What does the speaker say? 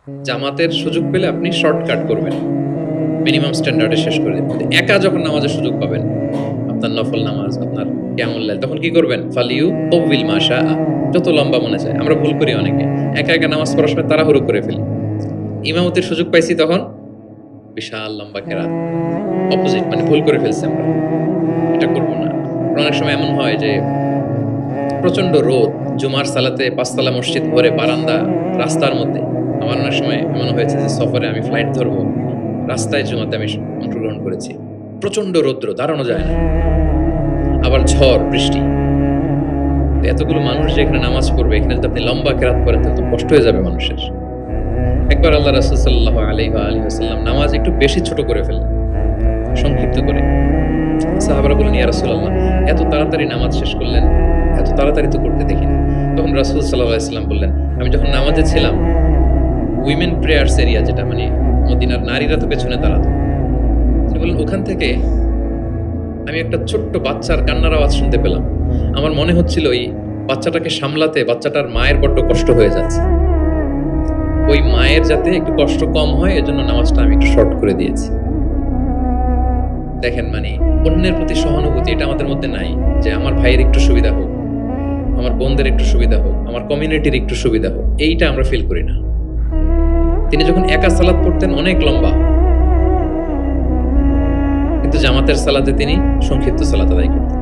জামাতের সুযোগ পেলে আপনি শর্টকাট করবেন, মিনিমাম স্ট্যান্ডার্ডে শেষ করে দেবেন। একা যখন নামাজের সুযোগ পাবেন, আপনার নফল নামাজ, আপনার কিয়ামুল লাইল, তখন কি করবেন? ফালিউ তওবিল মাশা, যত লম্বা মনে চায়। আমরা ভুল করি অনেকে, একা একা নামাজ পড়ার সময় তাড়াহুড়ো করে ফেলি। ইমামতির সুযোগ পাইছি তখন বিশাল লম্বা কেরাত, অপোজিট, মানে ভুল করে ফেলছি আমরা, এটা করব না। অনেক সময় এমন হয় যে প্রচন্ড রোদ, জুমার সালাতে পাঁচতলা মসজিদ ভরে বারান্দা, রাস্তার মধ্যে। আমার অনেক সময় এমন হয়েছে যে সফরে আমি ফ্লাইট ধরবো, রাস্তায় জুমাতে আমি অংশগ্রহণ করেছি, প্রচন্ড রৌদ্র, দাঁড়ানো যায় না, আবার ঝড় বৃষ্টি। তো এতগুলো মানুষ যে এখানে নামাজ পড়বে, এখানে যদি আপনি লম্বা কেরাত করেন তাহলে তো কষ্ট হয়ে যাবে মানুষের। একবার আল্লাহ রাসূল সাল্লাল্লাহু আলাইহি ওয়াসাল্লাম নামাজ একটু বেশি ছোট করে ফেললেন, সংক্ষিপ্ত করে। সাহাবারা বললেন, ইয়া রাসূলুল্লাহ, এত তাড়াতাড়ি নামাজ শেষ করলেন, এত তাড়াতাড়ি তো করতে দেখিনি। তখন রাসূল সাল্লাল্লাহু আলাইহি ওয়াসাল্লাম বললেন, আমি যখন নামাজে ছিলাম, উইমেন প্রেয়ার্স এরিয়া, যেটা মানে মদিনার নারীরা তো পেছনে দাঁড়াতো, তিনি বললেন ওখান থেকে আমি একটা ছোট্ট বাচ্চার কান্নার আওয়াজ শুনতে পেলাম। আমার মনে হচ্ছিল ওই বাচ্চাটাকে সামলাতে বাচ্চাটার মায়ের বড্ড কষ্ট হয়ে যাচ্ছে, ওই মায়ের যাতে একটু কষ্ট কম হয় এজন্য নামাজটা আমি একটু শর্ট করে দিয়েছি। দেখেন, মানে অন্যের প্রতি সহানুভূতি এটা আমাদের মধ্যে নাই, যে আমার ভাইয়ের একটু সুবিধা হোক, আমার বোনদের একটু সুবিধা হোক, আমার কমিউনিটির একটু সুবিধা হোক, এইটা আমরা ফিল করি না। তিনি যখন একা সালাত পড়তেন অনেক লম্বা, কিন্তু জামাতের সালাতে তিনি সংক্ষিপ্ত সালাত আদায় করতেন।